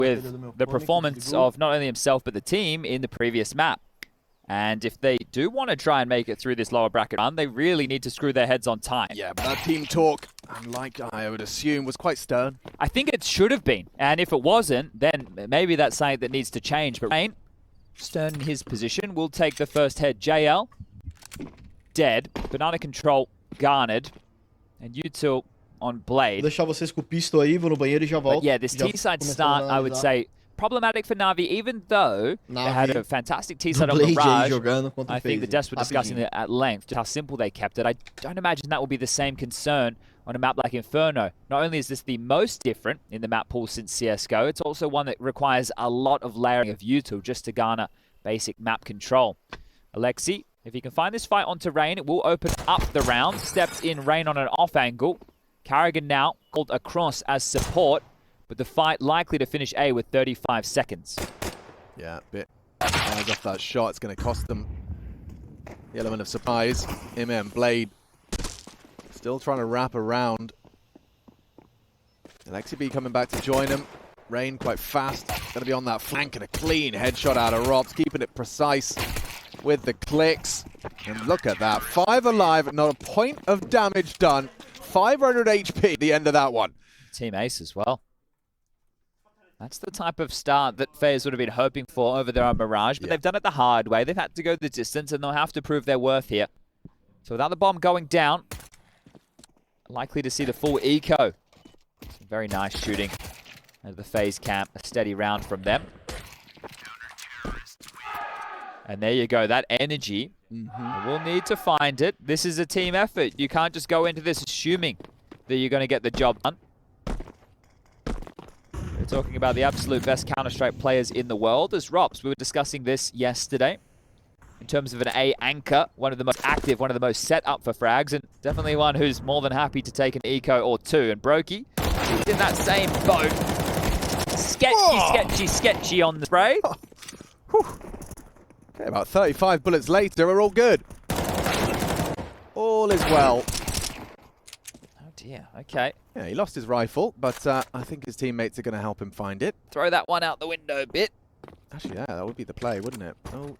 with the performance of not only himself but the team in the previous map. And if they do want to try and make it through this lower bracket run, they really need to screw their heads on time. Yeah, but that team talk, like I would assume, was quite stern. I think it should have been. And if it wasn't, then maybe that's something that needs to change. But Rain, stern in his position, will take the first head. JL, dead. Banana control, garnered. And U2 on Blade. Vou deixar vocês com o pistol aí, vou no banheiro e já volto. But yeah, this T-side start, I would say, problematic for Navi, even though they had a fantastic T-side on Mirage. I think the devs were discussing it at length, just how simple they kept it. I don't imagine that will be the same concern on a map like Inferno. Not only is this the most different in the map pool since CSGO, it's also one that requires a lot of layering of util just to garner basic map control. Alexi, if he can find this fight onto Rain, it will open up the round. Stepped in Rain on an off angle. Carrigan now called across as support. But the fight likely to finish A with 35 seconds. Yeah, a bit off that shot. It's going to cost them the element of surprise. Blade still trying to wrap around. Alexi B coming back to join him. Rain quite fast. Going to be on that flank and a clean headshot out of Robs. Keeping it precise with the clicks. And look at that. 5 alive, not a point of damage done. 500 HP at the end of that one. Team ace as well. That's the type of start that FaZe would have been hoping for over there on Mirage, but they've done it the hard way. They've had to go the distance, and they'll have to prove their worth here. So without the bomb going down, likely to see the full eco. Some very nice shooting at the FaZe camp. A steady round from them. And there you go, that energy. We'll need to find it. This is a team effort. You can't just go into this assuming that you're going to get the job done. We're talking about the absolute best Counter-Strike players in the world as Rops. We were discussing this yesterday in terms of an A anchor, one of the most active, one of the most set up for frags, and definitely one who's more than happy to take an eco or two. And Brokey, he's in that same boat. Sketchy on the spray. Okay, about 35 bullets later, we're all good. All is well. Yeah, okay. Yeah, he lost his rifle, but I think his teammates are going to help him find it. Throw that one out the window a bit. Actually, yeah, that would be the play, wouldn't it? Oh.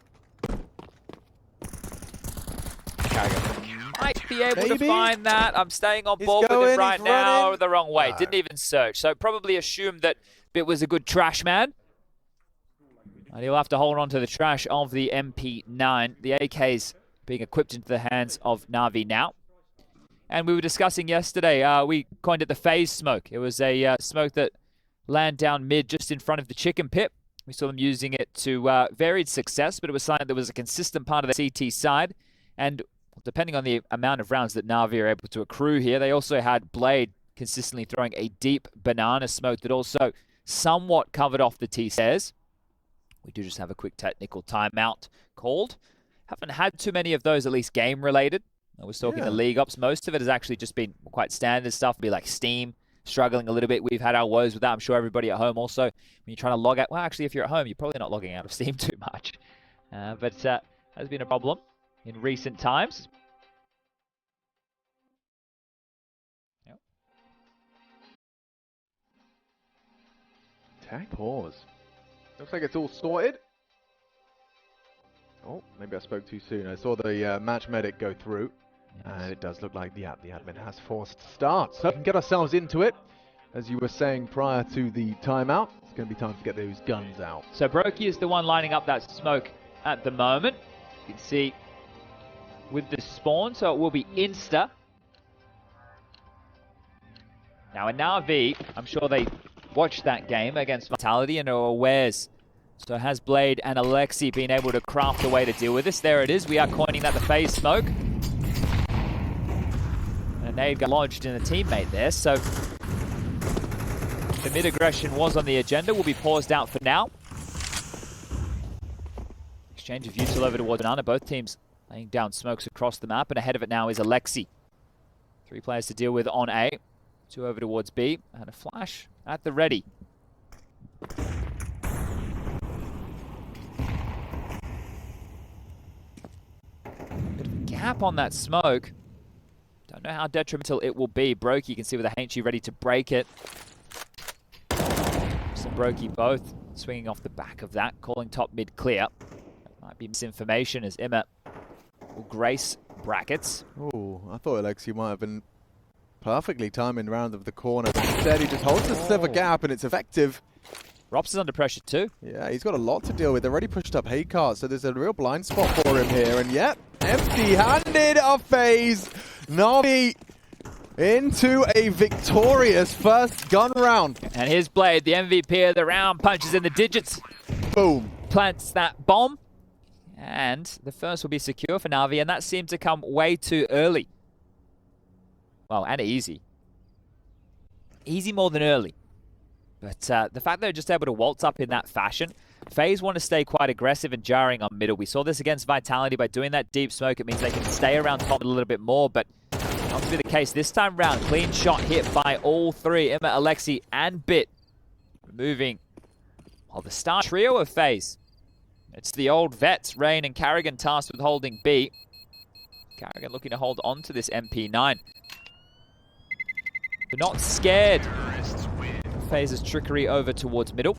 Might be able to find that. I'm staying on board with him right now. The wrong way. Didn't even search. So probably assumed that Bit was a good trash man. And he'll have to hold on to the trash of the MP9. The AK's being equipped into the hands of Navi now. And we were discussing yesterday, we coined it the FaZe smoke. It was a smoke that landed down mid just in front of the chicken pit. We saw them using it to varied success, but it was something that was a consistent part of the CT side. And depending on the amount of rounds that Navi are able to accrue here, they also had Blade consistently throwing a deep banana smoke that also somewhat covered off the T-stairs. We do just have a quick technical timeout called. Haven't had too many of those, at least game-related. I was talking to League Ops. Most of it has actually just been quite standard stuff. Be like Steam, struggling a little bit. We've had our woes with that. I'm sure everybody at home also. When you're trying to log out, well, actually, if you're at home, you're probably not logging out of Steam too much. But has been a problem in recent times. Yep. Tag pause. Looks like it's all sorted. Oh, maybe I spoke too soon. I saw the match medic go through. And it does look like the admin has forced start. So we can get ourselves into it. As you were saying prior to the timeout, it's going to be time to get those guns out. So Brokey is the one lining up that smoke at the moment. You can see with the spawn, so it will be insta. Now in NAVI, I'm sure they watched that game against Vitality and are awares. So has Blade and Alexi been able to craft a way to deal with this? There it is. We are coining that the FaZe smoke. And they got lodged in a teammate there. So the mid aggression was on the agenda. Will be paused out for now. Exchange of util over towards Banana. Both teams laying down smokes across the map. And ahead of it now is Alexi. 3 players to deal with on A. 2 over towards B. And a flash at the ready. Bit of a gap on that smoke. Don't know how detrimental it will be. Brokey, you can see with the Hainchy ready to break it. Some Brokey both swinging off the back of that, calling top mid clear. Might be misinformation as Emma will grace brackets. Oh, I thought Alexi might have been perfectly timing round of the corner, but instead he just holds the sliver gap and it's effective. Rops is under pressure too. Yeah, he's got a lot to deal with. They've already pushed up hay cart, so there's a real blind spot for him here. And yet, empty-handed of FaZe. NAVI into a victorious first gun round. And here's Blade, the MVP of the round, punches in the digits. Boom. Plants that bomb. And the first will be secure for NAVI, and that seemed to come way too early. Well, and easy. Easy more than early. But the fact they're just able to waltz up in that fashion, FaZe want to stay quite aggressive and jarring on middle. We saw this against Vitality by doing that deep smoke. It means they can stay around top a little bit more, but not to be the case this time round. Clean shot hit by all three, Emma, Alexi, and Bit. Removing the star trio of FaZe. It's the old vets, Rain and Carrigan, tasked with holding B. Carrigan looking to hold on to this MP9. They're not scared. FaZe's trickery over towards middle.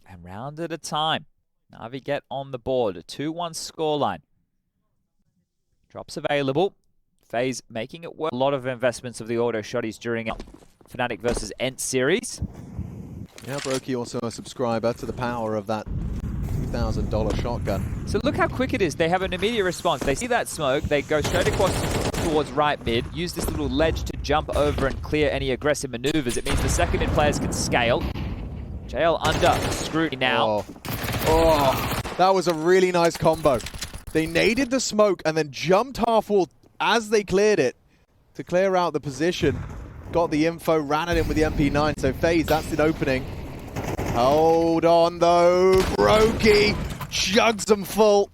And round at a time, NAVI get on the board. A 2-1 scoreline. Drops available. FaZe making it work. A lot of investments of the auto shotties during Fnatic versus Ent series. Yeah, Brokey also a subscriber to the power of that $2,000 shotgun. So look how quick it is. They have an immediate response. They see that smoke. They go straight across towards right mid. Use this little ledge to jump over and clear any aggressive maneuvers. It means the second mid players can scale. JL under scrutiny now. Oh, that was a really nice combo. They naded the smoke and then jumped half wall as they cleared it to clear out the position. Got the info, ran it in with the MP9. So FaZe, that's an opening. Hold on though, Brokey chugs them full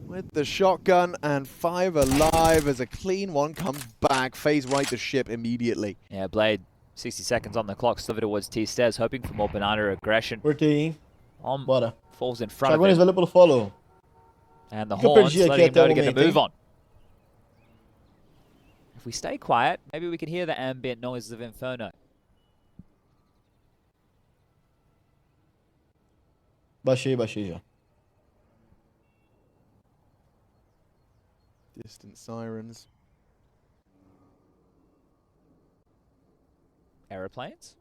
with the shotgun, and 5 alive as a clean one comes back. FaZe right the ship immediately. Yeah, Blade, 60 seconds on the clock, sliver towards T-Stairs, hoping for more banana aggression. Cortei, hein? Bora. Falls in front Chagones, of it. valeu pelo follow. And the horns letting him know to get the move on. If we stay quiet, maybe we can hear the ambient noises of Inferno. Baixei já. Distant sirens. Aeroplanes?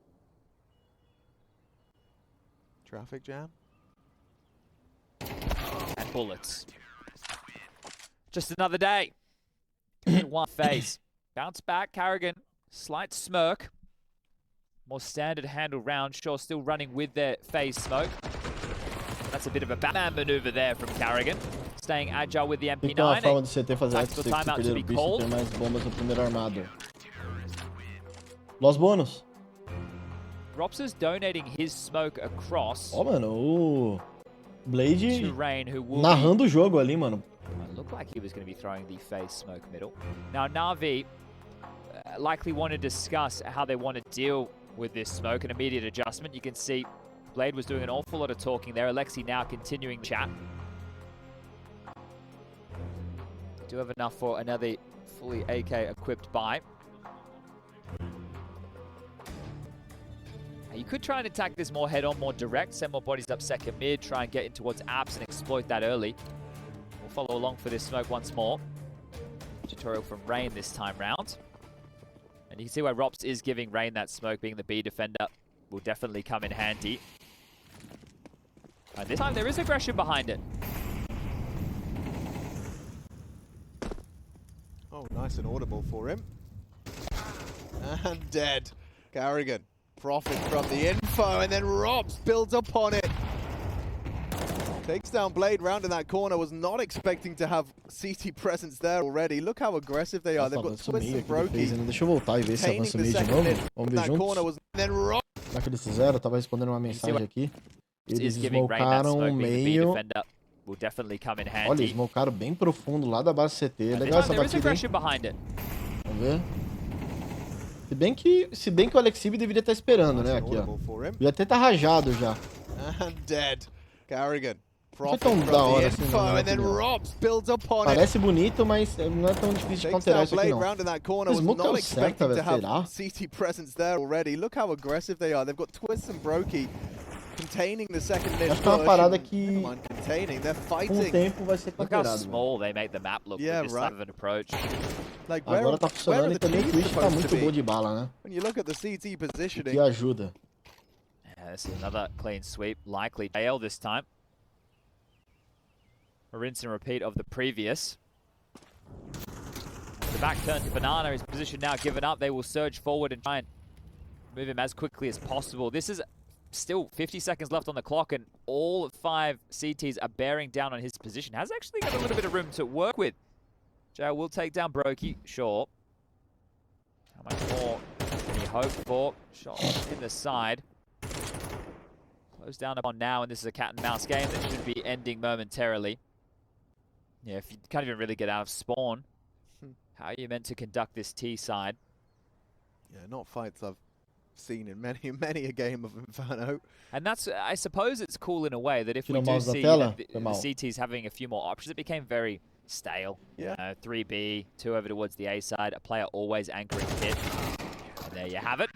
Traffic jam. And bullets. Just another day. 1 FaZe. Bounce back, Carrigan. Slight smirk. More standard handle round. Sure, still running with their FaZe smoke. That's a bit of a Batman maneuver there from Carrigan. Staying agile with the MP9. Então a forma do CT fazer Tactical timeout to be bicho called. ter mais bombas no primeiro armado. Los bônus. Rops's donating his smoke across Ó, mano, o Blade to Rain, who will narrando o jogo ali, mano. It looked like he was going to be throwing the FaZe smoke middle. Now, NAVI likely want to discuss how they want to deal with this smoke, an immediate adjustment. You can see Blade was doing an awful lot of talking there. Alexi now continuing chat. Do have enough for another fully AK-equipped buy. You could try and attack this more head-on, more direct, send more bodies up second mid, try and get in towards apps and exploit that early. We'll follow along for this smoke once more. Tutorial from Rain this time round. And you can see where Rops is giving Rain that smoke, being the B defender, will definitely come in handy. And this time there is aggression behind it. Oh, nice and audible for him. And dead. Carrigan profits from the info, and then Robs builds upon it. Takes down Blade round in that corner. Was not expecting to have CT presence there already. Look how aggressive they are. They've got Twist and Brokey. Deixa eu voltar e ver se avança o meio de novo. Vamos ver juntos. Será que eles fizeram? Eu tava respondendo uma mensagem aqui. Eles smocaram o meio. Olha, smocaram bem profundo lá da base CT. Legal essa batida, hein? Vamos ver. Se bem que o Alexibi deveria estar esperando, né? Aqui, ó. Devia até estar rajado já. And dead. Carrigan Foi tão da hora assim, parece bonito, mas não é tão difícil de counterar isso aqui não. O smoke é o certo, velho, será? CT presence there already. Look how aggressive they are. They've got Twist and Brokey containing the second mid. Acho que é uma parada que com o tempo vai ser counterado. Look how counterado. small they make the map look with this type of an approach. Agora tá funcionando e também o Twitch tá muito bom de bala, né? O que ajuda. Yeah, this is another clean sweep, likely fail this time. A rinse and repeat of the previous. The back turn to Banana, his position now given up. They will surge forward and try and move him as quickly as possible. This is still 50 seconds left on the clock, and all 5 CTs are bearing down on his position. Has actually got a little bit of room to work with. Joe will take down Brokey, sure. How much more can he hope for? Shot in the side. Close down upon now, and this is a cat and mouse game that should be ending momentarily. Yeah, if you can't even really get out of spawn, how are you meant to conduct this T side? Yeah, not fights I've seen in many a game of Inferno. And that's, I suppose it's cool in a way that if we do see the CTs having a few more options, it became very stale. Yeah. 3B, 2 over towards the A side, a player always anchoring pit. And there you have it.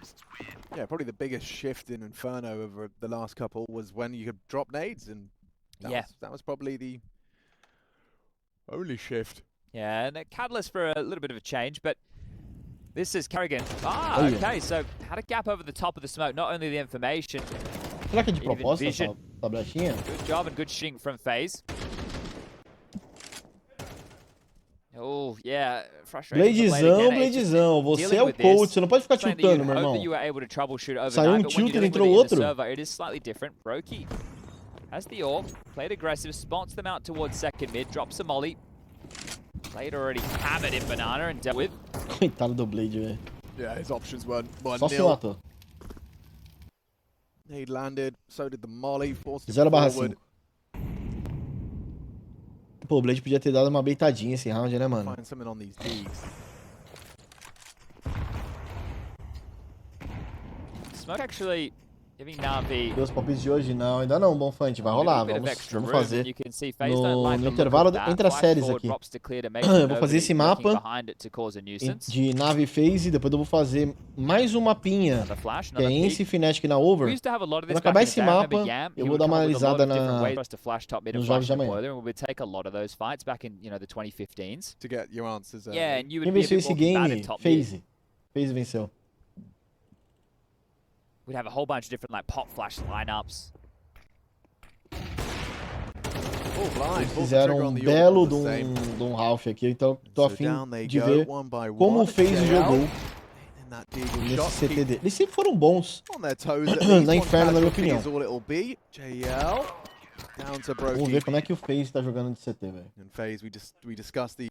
Yeah, probably the biggest shift in Inferno over the last couple was when you could drop nades, and that was probably the only shift. Yeah, and a catalyst for a little bit of a change, but this is Carrigan. Okay, so had a gap over the top of the smoke, not only the information. Será que é de propósito essa brechinha? Good job and good shooting from FaZe. Oh, yeah, frustrating. Bladezão, você é o coach, você não pode ficar tiltando, meu irmão. Saiu um tilter e entrou outro. It is slightly different. Brokey has the AWP, played aggressive, spots them out towards second mid, drops a molly. Played already hammered in Banana and dealt with. Coitado do Blade, velho. Yeah, his options weren't Só se matou. Nade landed, so did the molly, forced 0/5. Pô, o Blade podia ter dado uma beitadinha esse round, né, mano? Find something on these Ds. Smoke actually giving NAVI. Meus palpites de hoje não, ainda não, bom fã, vai rolar, vamos fazer no intervalo entre as séries aqui. Eu vou fazer esse mapa de NAVI e FaZe, depois eu vou fazer mais um mapinha, que é Ence e Fnatic na Over. Quando acabar esse mapa, eu vou dar uma analisada nos jogos de amanhã. Quem venceu esse game? FaZe. FaZe venceu. We'd have a whole bunch of different like pop flash lineups. Eles fizeram um belo de um Ralph aqui, então tô a fim de ver como o FaZe jogou nesse CT dele. Eles sempre foram bons na Inferno, na minha opinião. Vamos ver como é que o FaZe tá jogando de CT, velho. In FaZe, we discussed the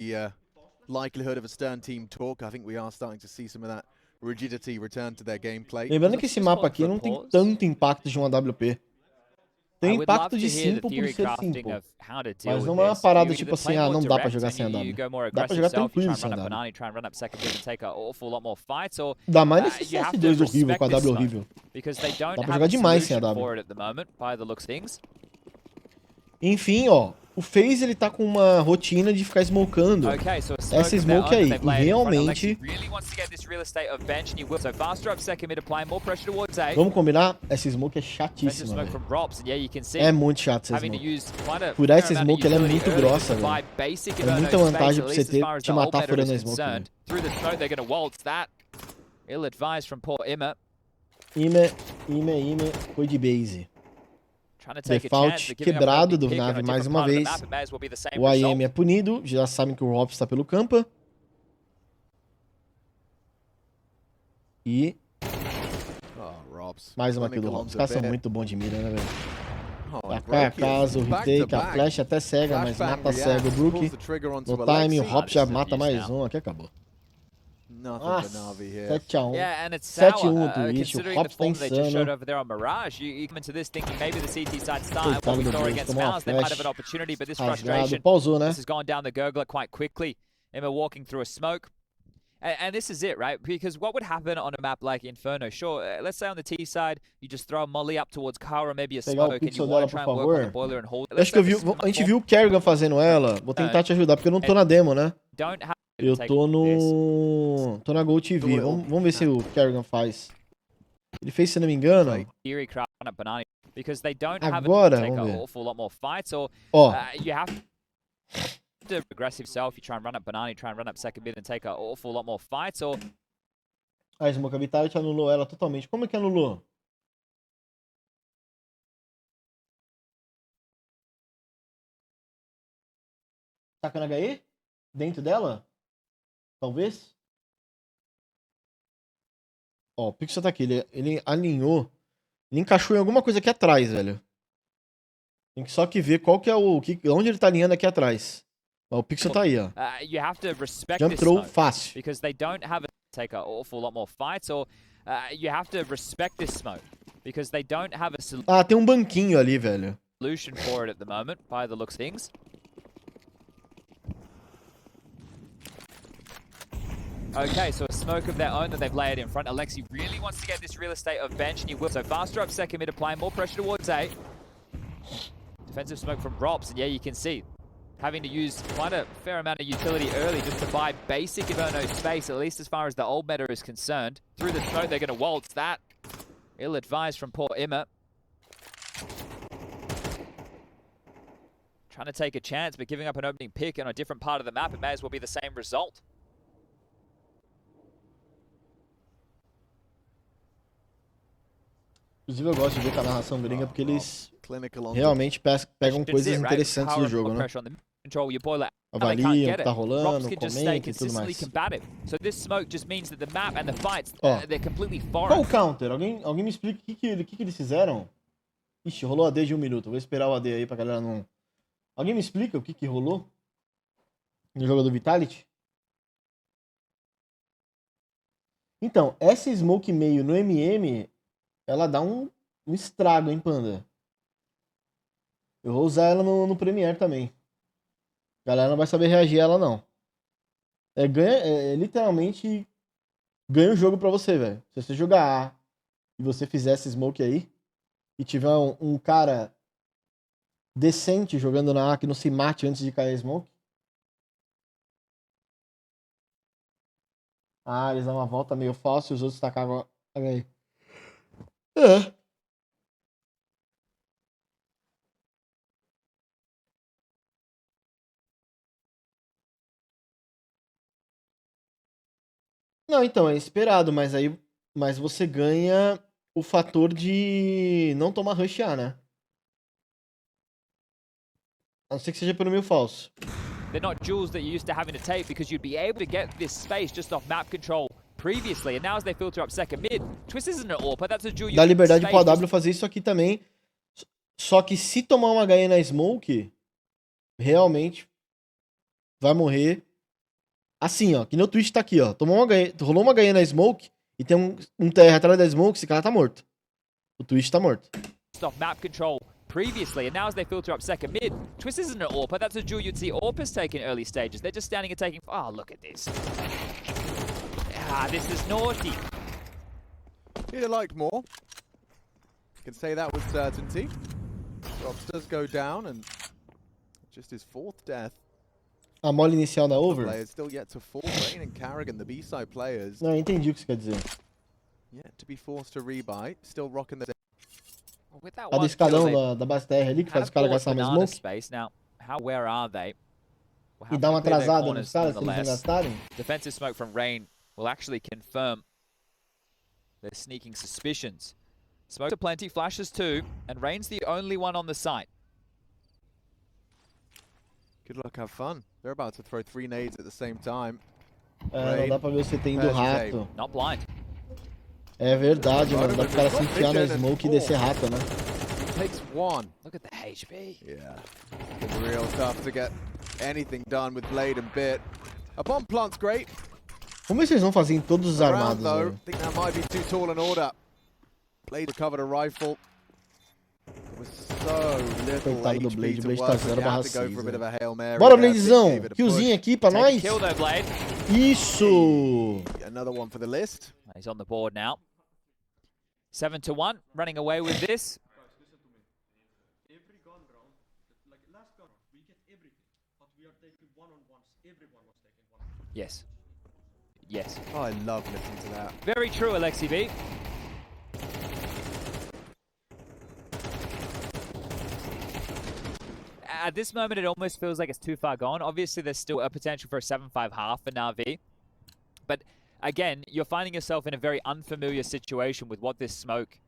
likelihood of a Stern team talk. I think we are starting to see some of that rigidity return to their gameplay. Lembrando que esse mapa aqui não tem tanto impacto de um AWP. Tem impacto de simple por ser simple. Mas não é uma parada tipo assim, não dá pra jogar sem AW. Dá pra jogar tranquilo sem AW. Dá mais nesse CS2 horrível, com a AW horrível. Dá pra jogar demais sem AW. Enfim, ó. O FaZe, ele tá com uma rotina de ficar smokando essa smoke aí, e realmente... Vamos combinar? Essa smoke é chatíssima, velho. É muito chato essa smoke. Furar essa smoke, ela é muito grossa, velho. É muita vantagem pro CT te matar furando a smoke, velho. IME, foi de base. Default quebrado do NAVI mais uma vez. O IEM é punido. Já sabem que o Rob está pelo campo. E... mais uma kill do Rob. Os caras são muito bons de mira, né, velho? A casa, o retake, a flash até cega, mas mata cego o Brook. No time, o Hop já mata mais um. Aqui acabou. Nossa, 7-1. 7-1 do Twitch, o Hop tá insano. Coitado do Blaze, tomou uma flash. Rasgado, pausou, né? And this is it, right? Because what would happen on a map like Inferno? Sure, let's say on the T side, you just throw a molly up towards car or maybe a smoke and you want to try and work on the boiler and hold. Acho que a gente viu o Kerrigan fazendo ela. Vou tentar te ajudar, porque eu não tô na demo, né? Eu tô no... Tô na Go TV. Vamos ver se o Kerrigan faz. Ele fez, se não me engano... Agora, vamos ver. Ó. Aggressive self, you try and run up banana, you try and run up second mid and take an awful lot more fights, or... A Smoke Vitality anulou ela totalmente. Como é que anulou? Taca na HE? Dentro dela? Talvez? Ó, o Pixel tá aqui. Ele alinhou. Ele encaixou em alguma coisa aqui atrás, velho. Tem que só que ver qual que é o... onde ele tá alinhando aqui atrás. Ó, o Pixel tá aí, ó. Jump throw fácil. Because they don't have a take an awful lot more fights, or you have to respect this smoke because they don't have a Ah, tem um banquinho ali, velho. Solution for it at the moment, by the looks of things. Okay, so a smoke of their own that they've layered in front. Alexi really wants to get this real estate of bench, and he will. So faster up second mid, applying more pressure towards A. Defensive smoke from Rops, and yeah, you can see having to use quite a fair amount of utility early just to buy basic Inferno space, at least as far as the old meta is concerned. Through the smoke, they're going to waltz that. Ill-advised from poor Imma. Trying to take a chance, but giving up an opening pick on a different part of the map, it may as well be the same result. Inclusive eu gosto de ver com a narração gringa porque eles realmente pegam coisas interessantes do jogo, né? Avaliam o que tá rolando, comentam e tudo mais. Ó, qual o counter? Alguém me explica o que eles fizeram? Ixi, rolou AD de 1 minuto. Vou esperar o AD aí pra galera não... Alguém me explica o que rolou no jogo do Vitality? Então, essa smoke meio no MM... Ela dá um estrago, hein, Panda? Eu vou usar ela no Premiere também. A galera não vai saber reagir a ela, não. Literalmente ganha o jogo pra você, velho. Se você jogar A e você fizer essa smoke aí, e tiver um cara decente jogando na A que não se mate antes de cair a smoke. Ah, eles dão uma volta meio falsa e os outros tacavam aí. Não, então, é esperado, mas você ganha o fator de não tomar rush A, né? A não ser que seja pelo meio falso. They're not jewels that you used to having to take because you'd be able to get this space just off map control previously, and now as they filter up second mid, Twist isn't an AWP, that's a jewel. Dá liberdade pro AW fazer isso aqui também. Só que se tomar uma HE na smoke, realmente vai morrer. Assim, ó, que no Twitch tá aqui, ó. Rolou uma HE na smoke e tem um TR atrás da smoke, esse cara tá morto. O Twitch tá morto. Off map control previously, and now as they filter up second mid, Twist isn't an AWP, that's a jewel you'd see AWPers take in early stages. They're just standing and taking... Oh, look at this. Ah, this is naughty. He'd have liked more. Can say that with certainty. Drops does go down, and just his 4th death. A mole inicial da over? Players still yet to fall. Rain and Carrigan, the B-side players. Não, entendi o que você quer dizer. Yet to be forced to rebuy. Still rocking the... A do escadão da base TR ali, que faz os caras gastar mais smoke. Now, how where are they? E dá uma atrasada nos caras, se eles não gastarem. Defensive smoke from Rain will actually confirm their sneaking suspicions. Smoke to plenty, flashes too, and Rain's the only one on the site. Good luck, have fun. They're about to throw 3 nades at the same time. Não dá pra ver você tem do rato. Not blind. É verdade, mano. Dá pro cara se enfiar na smoke e descer rato, né? Takes 1. Look at the HP. Yeah. It's real tough to get anything done with Blade and Bit. A bomb plant's great. Vamos ver se eles vão fazer em todos os armados, though, I think that might be too tall an order. Blade recovered a rifle. It was so little Coitado do Blade, o Blade tá 0/6. Bora, Bladezão! Killzinho aqui pra nós! Kill though, Blade. Isso! Another one for the list. He's on the board now. 7-1, running away with this. Yes. Yes. Oh, I love listening to that. Very true, Alexi B. At this moment, it almost feels like it's too far gone. Obviously, there's still a potential for a 7-5 half for NAVI. But again, you're finding yourself in a very unfamiliar situation with what this smoke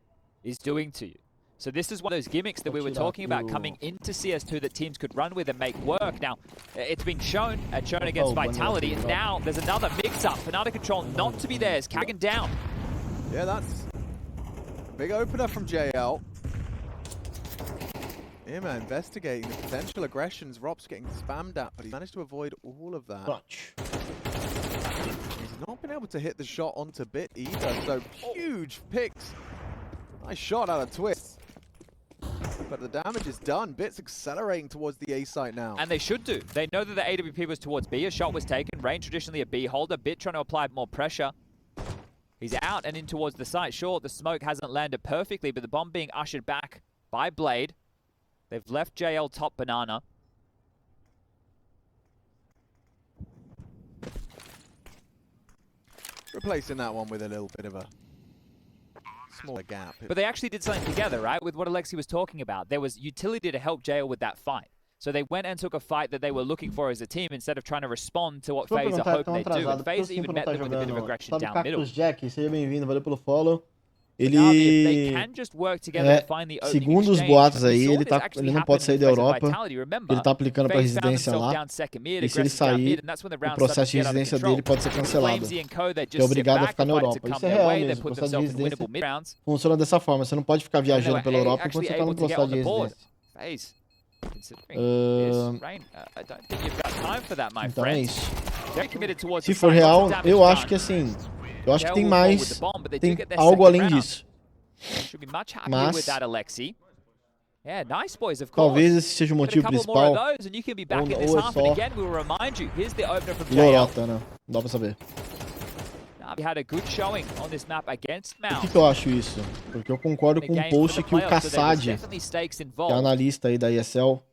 is doing to you. So this is one of those gimmicks that we were talking about coming into CS2 that teams could run with and make work. Now, it's been shown against Vitality, and now there's another mix-up. Another control not to be theirs. Kagan down. Yeah, that's a big opener from JL. IEM investigating the potential aggressions. Rob's getting spammed at, but he managed to avoid all of that. He's not been able to hit the shot onto Bit either, so huge picks. Nice shot out of Twist. But the damage is done. Bit's accelerating towards the A site now. And they should do. They know that the AWP was towards B. A shot was taken. Rain traditionally a B holder. Bit trying to apply more pressure. He's out and in towards the site. Sure, the smoke hasn't landed perfectly, but the bomb being ushered back by Blade. They've left JL top banana. Replacing that one with a little bit of a smaller gap. But they actually did something together, right? With what Alexi was talking about. There was utility to help JL with that fight. So they went and took a fight that they were looking for as a team instead of trying to respond to what FaZe are hoping they'd do. And FaZe even met them with a bit of aggression down middle. Jack, seja bem-vindo, valeu pelo follow. Ele, segundo os boatos aí, ele não pode sair da Europa, ele tá aplicando pra residência lá, e se ele sair, o processo de residência dele pode ser cancelado, que é obrigado a ficar na Europa. Isso é real mesmo, o processo de residência funciona dessa forma, você não pode ficar viajando pela Europa enquanto você tá no processo de residência. Então é isso. Se for real, eu acho que assim... Eu acho que tem mais, tem algo além disso. Mas, talvez esse seja o motivo principal, ou é só lorota, né? Não dá pra saber. Por que eu acho isso? Porque eu concordo com um post que o Kassad, que é analista aí da ESL,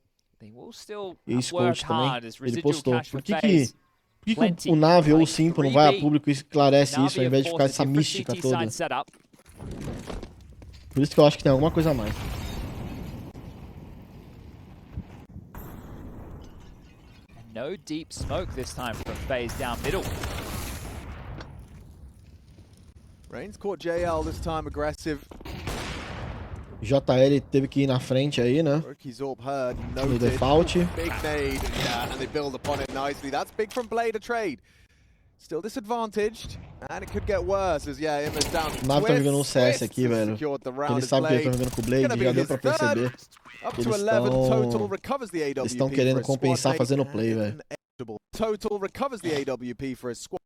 e ex-coach também, ele postou. Por que o NAVI ou o Simpo não vai a público e esclarece isso ao invés de ficar essa mística toda? Por isso que eu acho que tem alguma coisa a mais. No deep smoke this time from FaZe down middle. Rain's caught JL this time aggressive. JL teve que ir na frente aí, né? No default. Big nade, yeah, and they build upon it nicely. That's big from Blade, a trade. Still disadvantaged, and it could get worse as yeah, IEM is down. O NAVI tá jogando um CS aqui, velho. Ele sabe que ele tá jogando com o Blade, já deu pra perceber. Eles estão querendo compensar fazendo play, velho. Total recovers the AWP for a squad.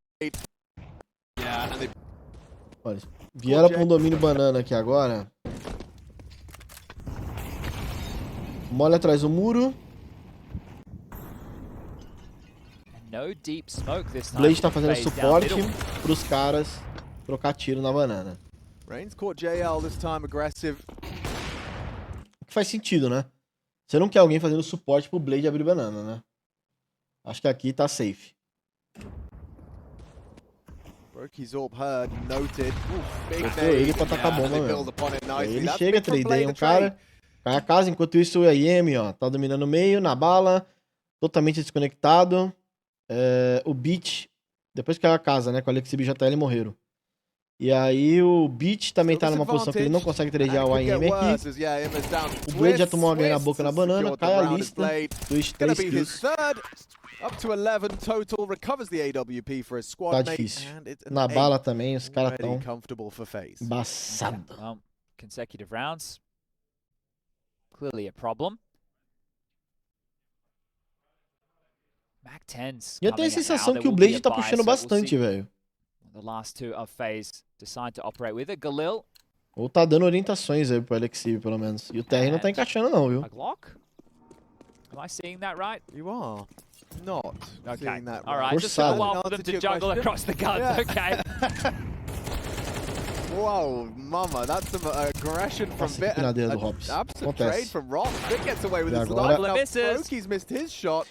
Olha, vieram pra um domínio banana aqui agora. Mole atrás do muro. Blade tá fazendo suporte pros caras trocar tiro na banana. O que faz sentido, né? Você não quer alguém fazendo suporte pro Blade abrir banana, né? Acho que aqui tá safe. Ele pra tacar bomba mesmo. Ele chega, tradeia um cara. Cai a casa, enquanto isso o IEM, ó, tá dominando o meio, na bala, totalmente desconectado. O Beat, depois que caiu a casa, né, com o Alexi B e JL morreram. E aí o Beat também tá numa posição que ele não consegue tradear o IEM aqui. O Blade já tomou uma ganha na boca na banana, cai a lista, 3 kills. Tá difícil. Na bala também, os caras tão embaçados. Consecutive rounds. Clearly a problem. E eu tenho a sensação que o Blade tá puxando bastante, velho. Ou tá dando orientações aí pro Alexi, pelo menos. E o TR não tá encaixando não, viu? Am I seeing that right? You are. not seeing that. All right, just a while for them to juggle across the guns. Okay. Whoa, mama, that's some aggression from Bit. Absent trade from Rock. Bit gets away with his life. Now Brokey's missed his shot.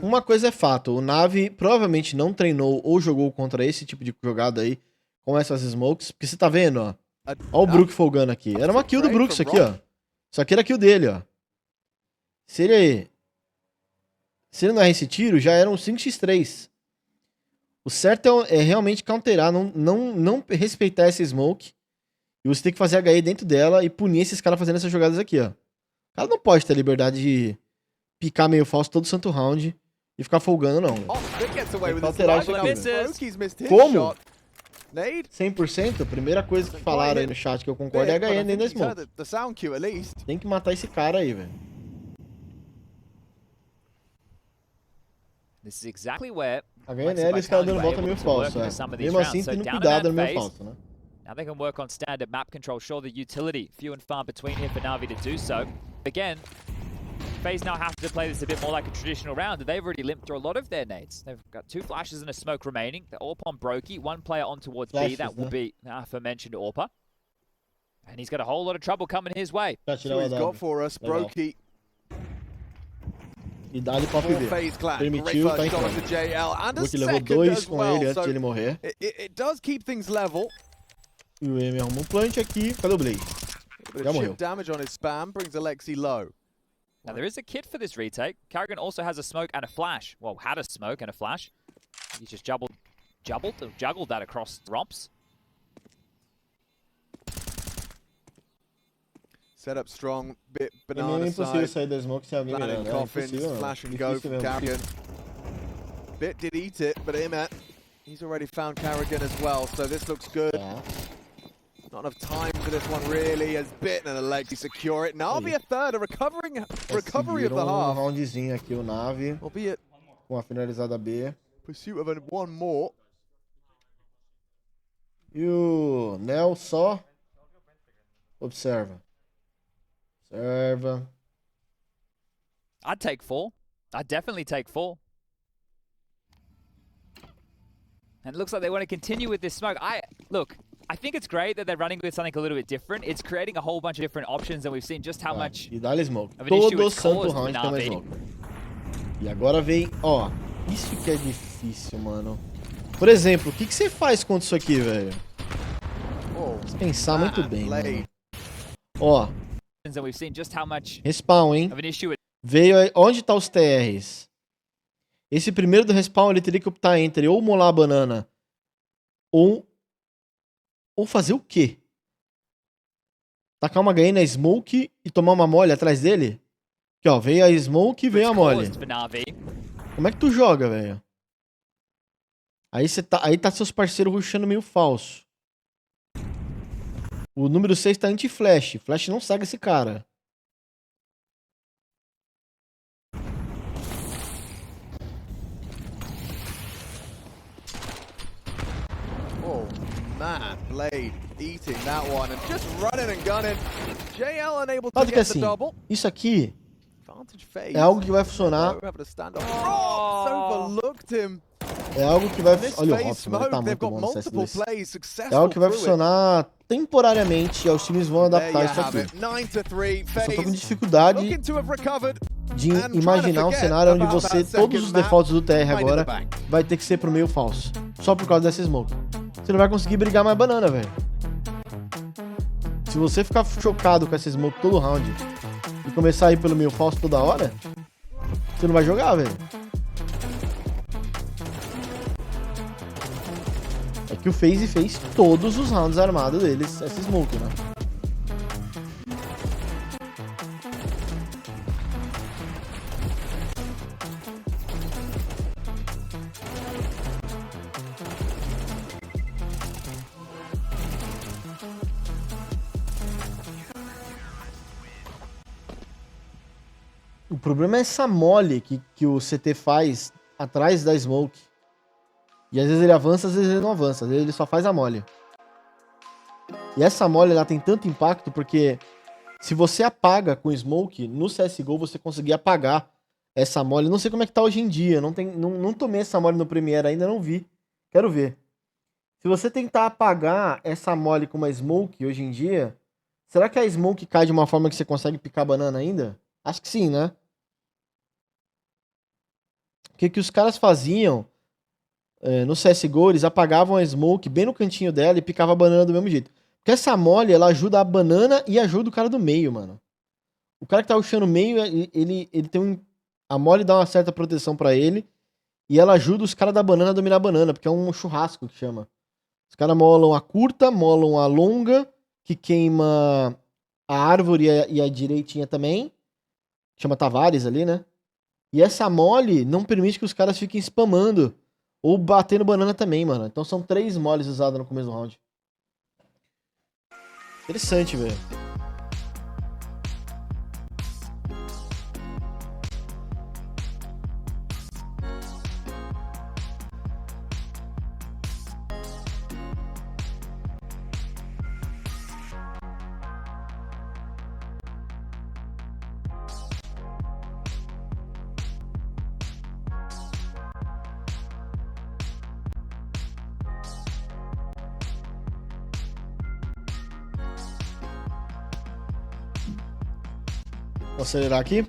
Uma coisa é fato, o Navi provavelmente não treinou ou jogou contra esse tipo de jogada aí, com essas smokes, porque você tá vendo, ó. Ó o Brook folgando aqui. Era uma kill do Brook isso aqui, ó. Isso aqui era kill dele, ó. Se ele não erra esse tiro, já era um 5x3. O certo é realmente counterar, não respeitar essa smoke. E você tem que fazer HE dentro dela e punir esses caras fazendo essas jogadas aqui, ó. O cara não pode ter a liberdade de picar meio falso todo santo round e ficar folgando, não. Tem que counterar isso aqui. Como? 100%? A primeira coisa que falaram aí no chat que eu concordo é HE dentro da smoke. Tem que matar esse cara aí, velho. This is exactly where a HNL esse cara dando volta meio falso, mesmo assim tendo cuidado no meio falso, né? Now they can work on standard map control. Sure, the utility few and far between here for Navi to do so. Again, FaZe now have to play this a bit more like a traditional round, and they've already limped through a lot of their nades. They've got 2 flashes and a smoke remaining. They're all upon Brokey. 1 player on towards B. That will be aforementioned Orpa. And he's got a whole lot of trouble coming his way. So he's got for us, Brokey. E dá-lhe pra PV. Permitiu, tá em frente. Porque levou 2 com ele antes de ele morrer. E o IEM arruma um plant aqui. Cadê o Blaze? Já morreu. Now there is a kit for this retake. Karrigan also has a smoke and a flash. Well, had a smoke and a flash. He just juggled that across the romps. Set up strong, Bit banana side. Sair da smoke sem alguém mirando. Coffins, flash and go from Karrigan. Bit did eat it, but he's already found Karrigan as well, so this looks good. Not enough time for this one really, as Bit and Alexi secure it. Navi a third, a recovery of the half. Roundzinho aqui o Navi. Albeit com a finalizada B. Pursuit of one more. E o Nel só observa. I'd take 4. I'd definitely take 4. And it looks like they want to continue with this smoke. I think it's great that they're running with something a little bit different. It's creating a whole bunch of different options, and we've seen just how much e dá-lhe smoke. Of an issue it's santo caused round for tem uma smoke. E agora vem, ó, isso que é difícil, mano. Por exemplo, o que você faz contra isso aqui, velho? Tem que pensar muito bem, mano. Ó. Respawn, hein? Veio aí. Onde tá os TRs? Esse primeiro do respawn ele teria que optar entre ou molar a banana ou fazer o quê? Tacar uma HE na smoke e tomar uma mole atrás dele? Aqui, ó. Veio a smoke e veio a mole. Como é que tu joga, velho? Aí tá seus parceiros rushando meio falso. O número 6 tá anti-flash. Flash não segue esse cara. Oh, man. Blade eating that one and just running and gunning. JL unable to get the double. Isso aqui é algo que vai funcionar. É algo que vai... Olha o Hops, mano, tá muito bom no CS2. É algo que vai funcionar temporariamente e os times vão adaptar isso aqui. Eu só tô com dificuldade de imaginar um cenário onde você, todos os defaults do TR agora, vai ter que ser pro meio falso. Só por causa dessa smoke. Você não vai conseguir brigar mais banana, velho. Se você ficar chocado com essa smoke todo round e começar a ir pelo meio falso toda hora, você não vai jogar, velho. É que o FaZe fez todos os rounds armados deles, essa smoke, né? O problema é essa mole que o CT faz atrás da smoke. E às vezes ele avança, às vezes ele não avança. Às vezes ele só faz a mole. E essa mole, ela tem tanto impacto porque se você apaga com smoke, no CSGO você conseguir apagar essa mole. Não sei como é que tá hoje em dia. Não tomei essa mole no Premiere ainda, não vi. Quero ver. Se você tentar apagar essa mole com uma smoke hoje em dia, será que a smoke cai de uma forma que você consegue picar a banana ainda? Acho que sim, né? O que os caras faziam no CSGO, eles apagavam a smoke bem no cantinho dela e picavam a banana do mesmo jeito. Porque essa mole, ela ajuda a banana e ajuda o cara do meio, mano. O cara que tá rushando o meio, ele tem a mole dá uma certa proteção pra ele e ela ajuda os caras da banana a dominar a banana, porque é um churrasco que chama. Os caras molam a curta, molam a longa, que queima a árvore e a direitinha também. Chama Tavares ali, né? E essa mole não permite que os caras fiquem spamando ou batendo banana também, mano. Então são 3 moles usadas no começo do round. Interessante, velho. Vou acelerar aqui.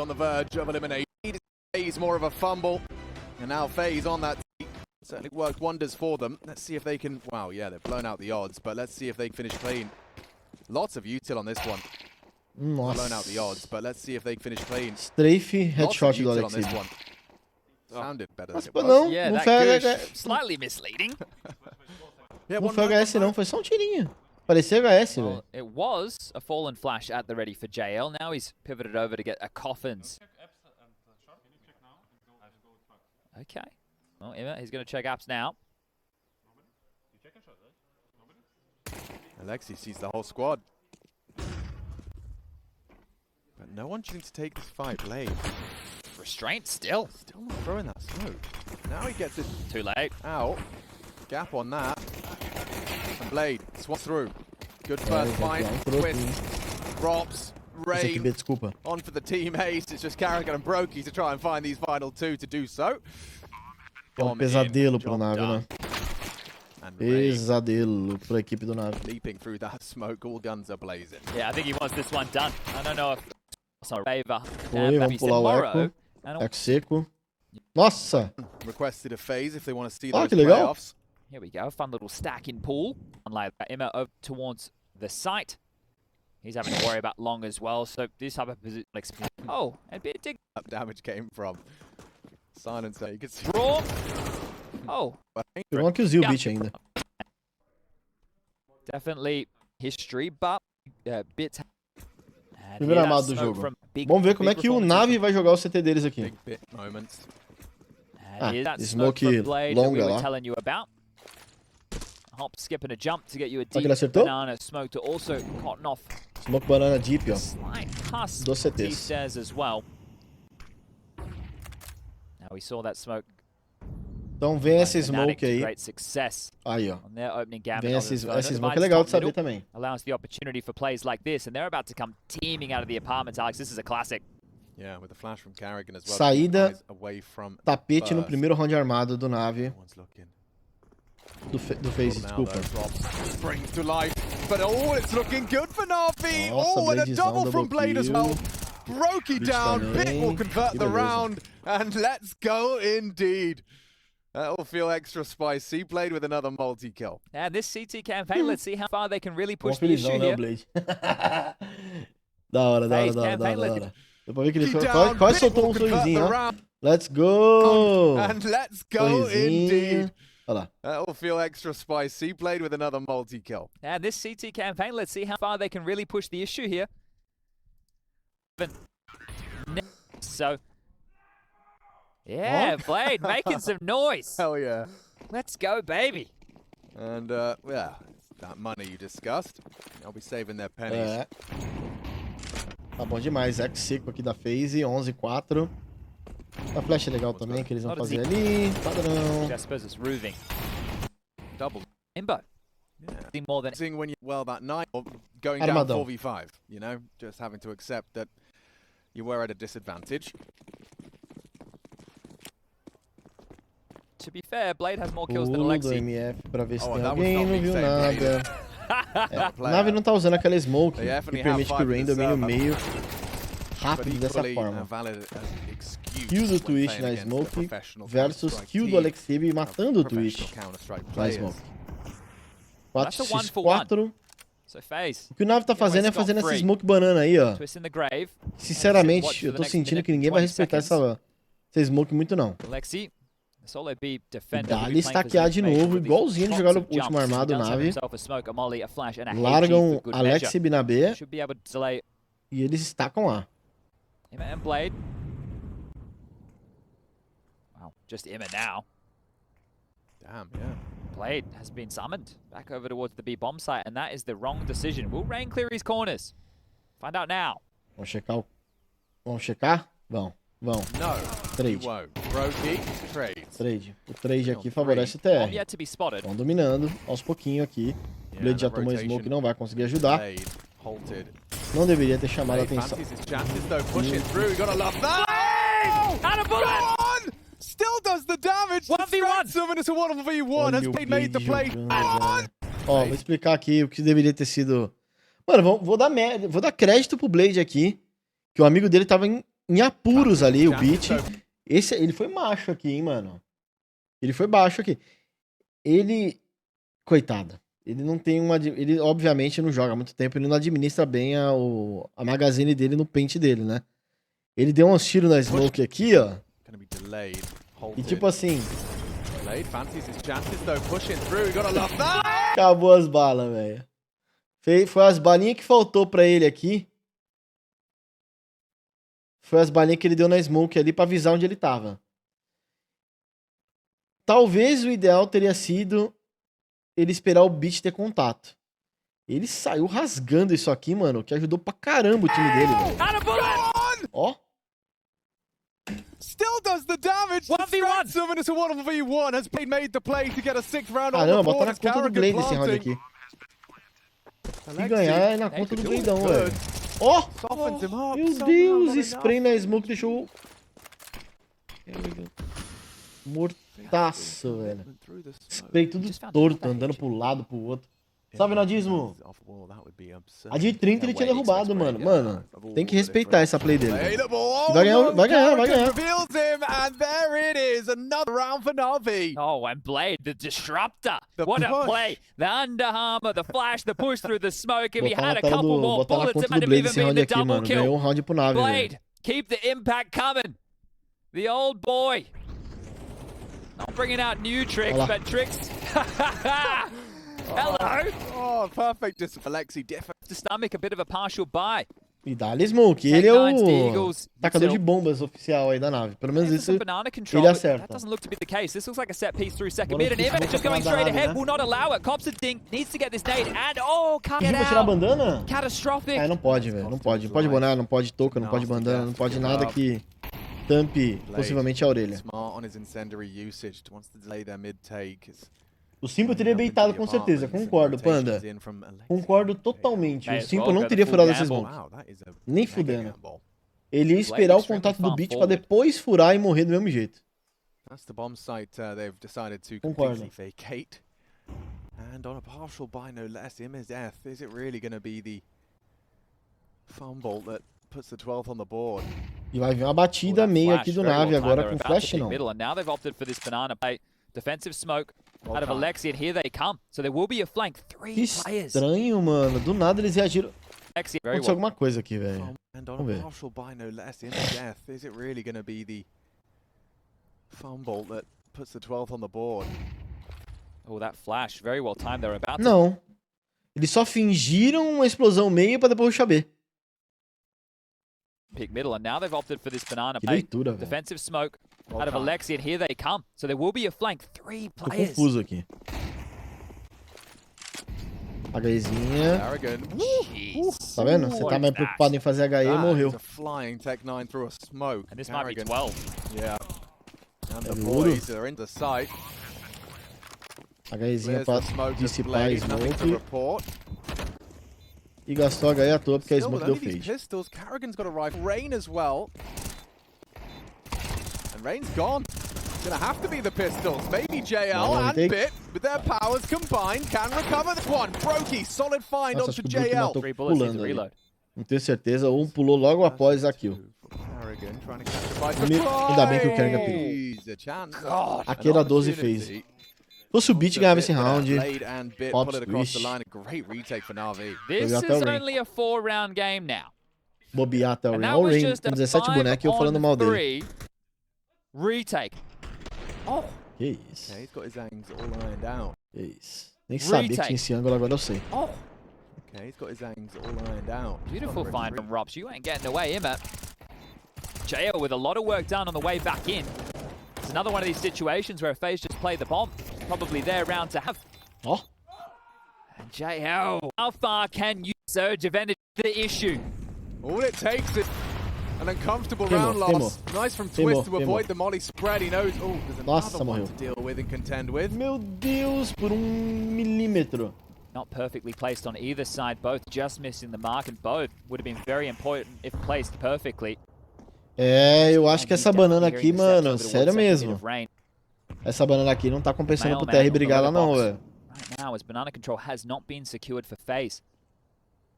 On the verge of elimination. FaZe more of a fumble, and now FaZe on that. Certainly worked wonders for them. Let's see if they can. Wow, yeah, they've blown out the odds, but let's see if they can finish clean. Lots of util on this one. Nossa. Blown out the odds, but let's see if they can finish clean. Strafe headshot do Alexei. Sounded better Mas than it was. Yeah, não that foi slightly misleading. Não foi HS não, foi só um tirinho. Parecia HS, velho. Well, it was a fallen flash at the ready for JL. Now he's pivoted over to get a coffins. Okay. Well, Emma, he's going to check apps now. Alexei sees the whole squad. But no one choosing to take this fight. Blade. Restraint still. Still not throwing that smoke. Now he gets it Too late. out. Gap on that. And Blade swats through. Good first fight. Twist. Drops. Rain. Desculpa. On for the team ace. It's just Carrigan and Brokey to try and find these final 2 to do so. É um pesadelo pro Navi, né? Pesadelo pra equipe do Navi. Leaping through that smoke, all guns are blazing. Yeah, I think he wants this one done. I don't know if it's a favor. Foi, vamos pular o eco. Eco seco. Nossa! Requested a FaZe if they want to see those que legal. playoffs. Here we go. Fun little stacking pool. Like that. Emma over towards the site. He's having to worry about long as well. So this type of position. Oh, a bit dig. Up damage came from Silencer. You can see. Draw. Oh. Pegou uma killzinho o beat ainda. Definitely history, but bits. Primeiro armado do jogo. Vamos ver como é que o Navi vai jogar o CT deles aqui. Big bit moments. Smoke longa lá. Hop, skip and a jump to get you a deep banana smoke to also cotton off. Smoke banana deep, ó. Slight cusp Dos CTs. stairs as well. Now we saw that smoke. Então vem essa smoke aí. Great success. Aí, ó. On their opening gambit. Vem essa smoke é legal de saber também. Allows the opportunity for plays like this, and they're about to come teaming out of the apartments. Alex, this is a classic. Yeah, with the flash from Carrigan as well. Saída, tapete no primeiro round armado do Navi. Do FaZe, desculpa. Springs to life, but it's looking good for NAVI. Nossa, And a double from Blade as well. Brokey down, Bit will convert the round, and let's go indeed. That'll feel extra spicy. Blade with another multi-kill. And this CT campaign, let's see how far they can really push the issue here. Da hora. Deu pra ver que ele quase soltou um sorrisinho, ó. Let's go! And let's go indeed. Olha lá. That'll feel extra spicy. Blade with another multi-kill. And this CT campaign, let's see how far they can really push the issue here. So, yeah, Blade making some noise. Hell yeah. Let's go, baby. And, yeah, that money you discussed. They'll be saving their pennies. Tá bom demais. Ex seco aqui da FaZe, 11-4. A flash é legal também, que eles vão fazer ali. Padrão. I suppose it's roofing. Double. Imbo. Yeah. More than when you that night or going down 4v5, you know, just having to accept that you were at a disadvantage. To be fair, Blade has more kills than Alexi. MF pra ver se tem alguém, não viu nada. A Navi não tá usando aquela smoke que permite que o Rain domine o meio rápido dessa forma. Kill do Twitch na smoke versus kill do Alexibi matando o Twitch na smoke. 4x4. O que o Navi tá fazendo é fazendo essa smoke banana aí, ó. Sinceramente, eu tô sentindo que ninguém vai respeitar essa smoke muito, não. Dá-lhe estaquear de novo, igualzinho de jogar no último armado, Navi. Largam Alexibi na B. E eles estacam lá. Wow, just Emma now. Damn, yeah. Blade has been summoned back over towards the B bomb site, and that is the wrong decision. Will Rain clear his corners? Find out now. Vamos checar o... Vamos checar? Vão. Trade. O trade aqui favorece o TR. Estão dominando aos pouquinhos aqui. O Blade já tomou smoke, não vai conseguir ajudar. Não deveria ter chamado a atenção. Still does the damage. 1v1. It's a 1v1. Has made the play. Ó, vou explicar aqui o que deveria ter sido. Mano, vou dar crédito pro Blade aqui, que o amigo dele tava em apuros ali, o Beat. Ele foi macho aqui, hein, mano. Ele foi baixo aqui. Ele, coitado. Ele não tem uma... Ele, obviamente, não joga há muito tempo. Ele não administra bem a magazine dele no pente dele, né? Ele deu uns tiros na smoke aqui, ó. E tipo assim... Acabou as balas, velho. Foi as balinhas que faltou pra ele aqui. Foi as balinhas que ele deu na smoke ali pra avisar onde ele tava. Talvez o ideal teria sido ele esperar o Beat ter contato. Ele saiu rasgando isso aqui, mano, que ajudou pra caramba o time dele, velho. Ó. Still does the damage. 1v1. It's a 1v1. Has made the play to get a 6th round on the board. Bota na conta do Blade esse round aqui. Se ganhar é na conta do Bladeão, velho. Ó! Meu Deus, spray na smoke deixou mortaço, velho. Spray tudo torto, andando pro lado, pro outro. Salve, Nadismo! A de 30 ele tinha derrubado, mano. Mano, tem que respeitar essa play dele. Vai ganhar. Oh, and Blade, the disruptor. What a play. The underhammer, the flash, the push through the smoke. If he had a couple more bullets, it might have even been the double kill. Blade, keep the impact coming. The old boy. Not bringing out new tricks, but tricks. Hello! Oh, perfect. Just Alexi to stomach a bit of a partial buy. E dá-lhe smoke. Ele é o tacador de bombas oficial aí da nave. Pelo menos isso ele acerta. That doesn't look to be the case. This looks like a set piece through second mid, and Ivan just going straight ahead will not allow it. Cops a dink, needs to get this nade, and can't get out. Tirar a bandana? Catastrophic. Não pode, velho. Não pode. Não pode bonar, não pode touca, não pode bandana, não pode nada que tampe possivelmente a orelha. O Simple teria beitado com certeza, concordo, Panda. Concordo totalmente. O Simple não teria furado essa smoke. Nem fudendo. Ele ia esperar o contato do Beat pra depois furar e morrer do mesmo jeito. Concordo. E vai vir uma batida meio aqui do Navi agora com flash não. Defensive smoke out of Alexi, and here they come. So there will be a flank. 3 players. Estranho, mano. Do nada eles reagiram. Aconteceu alguma coisa aqui, velho. Vamos ver. Não. Eles só fingiram uma explosão meio pra depois rushar B. Pick middle, and now they've opted for this banana que leitura, defensive smoke out of Alexi, and here they come. So there will be a flank. 3 players. Tô confuso aqui. HEzinha. Tá vendo? Você tá mais preocupado em fazer HE e morreu. And this might be 12. Yeah. And the boys are in the side. HEzinha pra dissipar a smoke. E gastou a HE à toa porque a smoke deu fade. Carrigan's got a rifle. Rain as well. And Rain's gone. It's gonna have to be the pistols. Maybe JL and Bit, with their powers combined, can recover this one. Brokey, solid find onto JL. 3 bullets, he's a reload. Não tenho certeza, pulou logo após a kill. Ainda bem que o Carrigan pegou. Aqui era 12 FaZe. Se fosse o Beat, ganhava esse round. Pop squish. This is only a 4-round game now. Bobear até o Rain. Olha o Rain com 17 bonecos e eu falando mal dele. Retake. Oh. Que isso. Que isso. Nem sabia que tinha esse ângulo, agora eu sei. Oh. Beautiful find from Rops. You ain't getting away, Emma. JL with a lot of work done on the way back in. It's another one of these situations where FaZe just played the bomb. Probably their round to have. Oh. And JL. How far can you surge of energy? The issue. All it takes is an uncomfortable round loss. Nice from Twist to avoid the molly spread. He knows, oh, there's another one to deal with and contend with. Meu Deus, por milímetro. Not perfectly placed on either side, both just missing the mark, and both would have been very important if placed perfectly. É, eu acho que essa banana aqui, mano, sério mesmo. Essa banana aqui não tá compensando pro TR brigar lá não, velho. Right now, as banana control has not been secured for FaZe.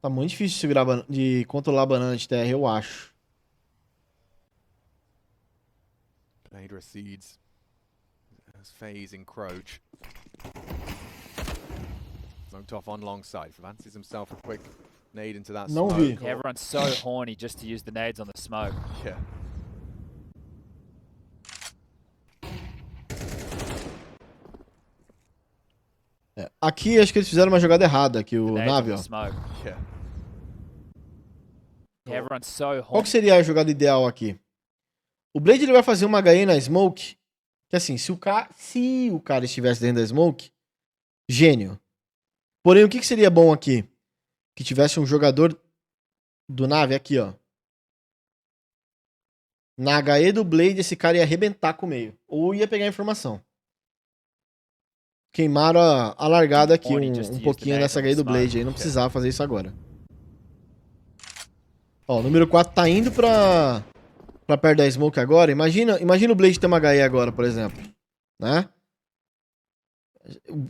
Tá muito difícil de controlar a banana de TR, eu acho. Blade recedes as FaZe encroach. Smoked off on long side. Fancies himself a quick nade into that smoke. Não vi. Everyone's so horny just to use the nades on the smoke. Yeah. É, aqui acho que eles fizeram uma jogada errada aqui, o Navi, ó. Yeah. Everyone's so horny. Qual que seria a jogada ideal aqui? O Blade ele vai fazer uma HE na smoke, que assim, se o cara estivesse dentro da smoke, gênio. Porém, o que seria bom aqui? Que tivesse um jogador do Navi aqui, ó. Na HE do Blade, esse cara ia arrebentar com o meio. Ou ia pegar a informação. Queimaram a largada aqui um pouquinho nessa HE do Blade aí. Não precisava fazer isso agora. Ó, o número 4 tá indo pra perto da smoke agora. Imagina o Blade ter uma HE agora, por exemplo. Né?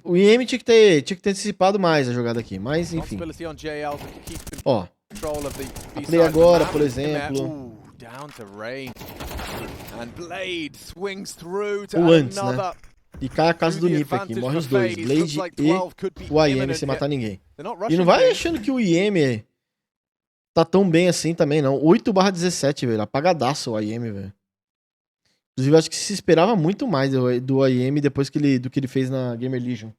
O IEM tinha que ter antecipado mais a jogada aqui, mas enfim. Ó, a play agora, por exemplo. Ou antes, né? E cai a casa do Nip aqui, morre os dois, Blade e o IEM sem matar ninguém. E não vai achando que o IEM tá tão bem assim também, não. 8/17, velho, apagadaço o IEM, velho. Inclusive, eu acho que se esperava muito mais do IEM depois do que ele fez na Gamer Legion.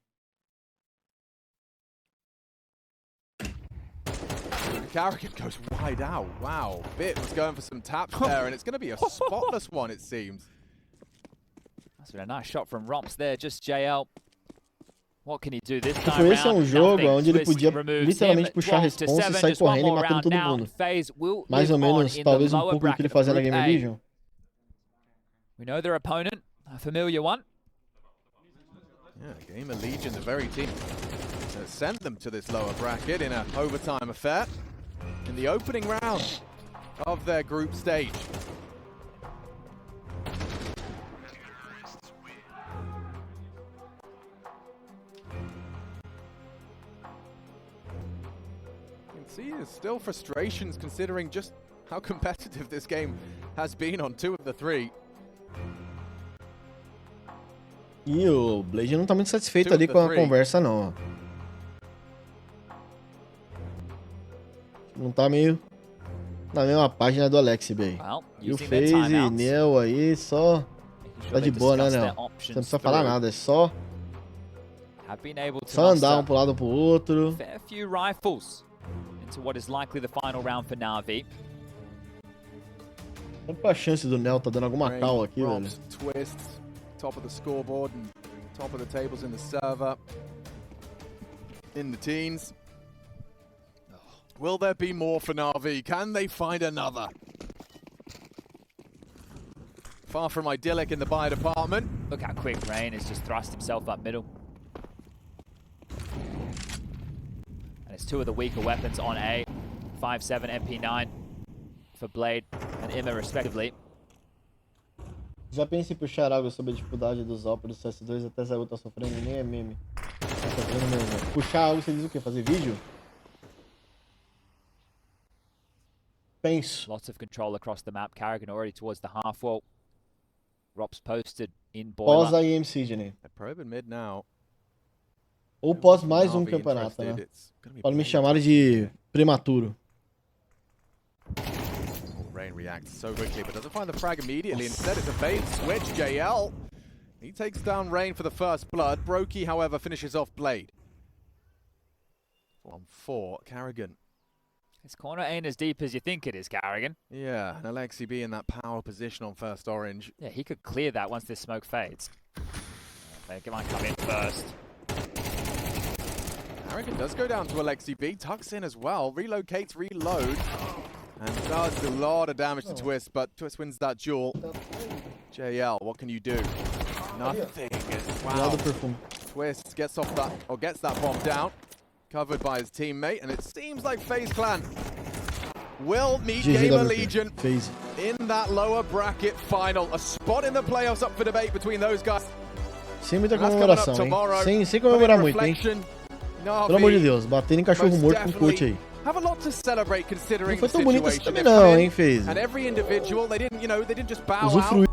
Carrigan goes wide out. Wow. Bit was going for some taps there, and it's going to be a spotless one, it seems. That's been a nice shot from Rops there, just JL. What can he do this time round? Esse é um jogo onde ele podia literalmente puxar a responsa e sair correndo e matando todo mundo. Mais ou menos, talvez um pouco do que ele fazia na Gamer Legion. We know their opponent, a familiar one. Yeah, Gamer Legion, the very team that sent them to this lower bracket in an overtime affair in the opening round of their group stage. You can see there's still frustrations considering just how competitive this game has been on 2 of the 3. E o Blade não tá muito satisfeito ali com a conversa, não. Não tá meio na mesma página do Alex, bem. E o FaZe e Neo aí só tá de boa, né, Neo? Você não precisa falar nada, é só andar um pro lado ou pro outro. Fair few rifles into what is likely the final round for NAVI. Qual a chance do Neo tá dando alguma cal aqui, velho? Top of the scoreboard and top of the tables in the server. In the teens. Will there be more for NAVI? Can they find another? Far from idyllic in the buyer department. Look how quick Rain has just thrust himself up middle. It's two of the weaker weapons on A. 5.7 MP9 for Blade and Ima respectively. Já pensei em puxar algo sobre a dificuldade dos Opera do CS2 até Zagu tá sofrendo, nem é meme. Tá sofrendo mesmo. Puxar algo, você diz o quê? Fazer vídeo? Penso. Lots of control across the map. Carrigan already towards the half wall. Rops posted in boiler. Pós IEM Sydney. They're probing mid now. Ou pós mais campeonato, né? Pode me chamar de prematuro. Rain reacts so quickly, but doesn't find the frag immediately. Instead, it's a bait switch. JL, he takes down Rain for the first blood. Brokey, however, finishes off Blade. 1-4, Carrigan. This corner ain't as deep as you think it is, Carrigan. Yeah, and Alexi B in that power position on first orange. Yeah, he could clear that once this smoke fades. They might come in first. Carrigan does go down to Alexi B, tucks in as well, relocates, reload. And does a lot of damage to Twist, but Twist wins that duel. JL, what can you do? Nothing. Wow. Twist gets off that, or gets that bomb down, covered by his teammate, and it seems like FaZe Clan will meet Gamer Legion in that lower bracket final. A spot in the playoffs up for debate between those guys. Sem muita comemoração, hein? Sem comemorar muito, hein? Pelo amor de Deus, batendo em cachorro morto com coach aí. Have a lot to celebrate considering não foi tão bonito assim também não, hein, FaZe. And every individual, they didn't just bow out.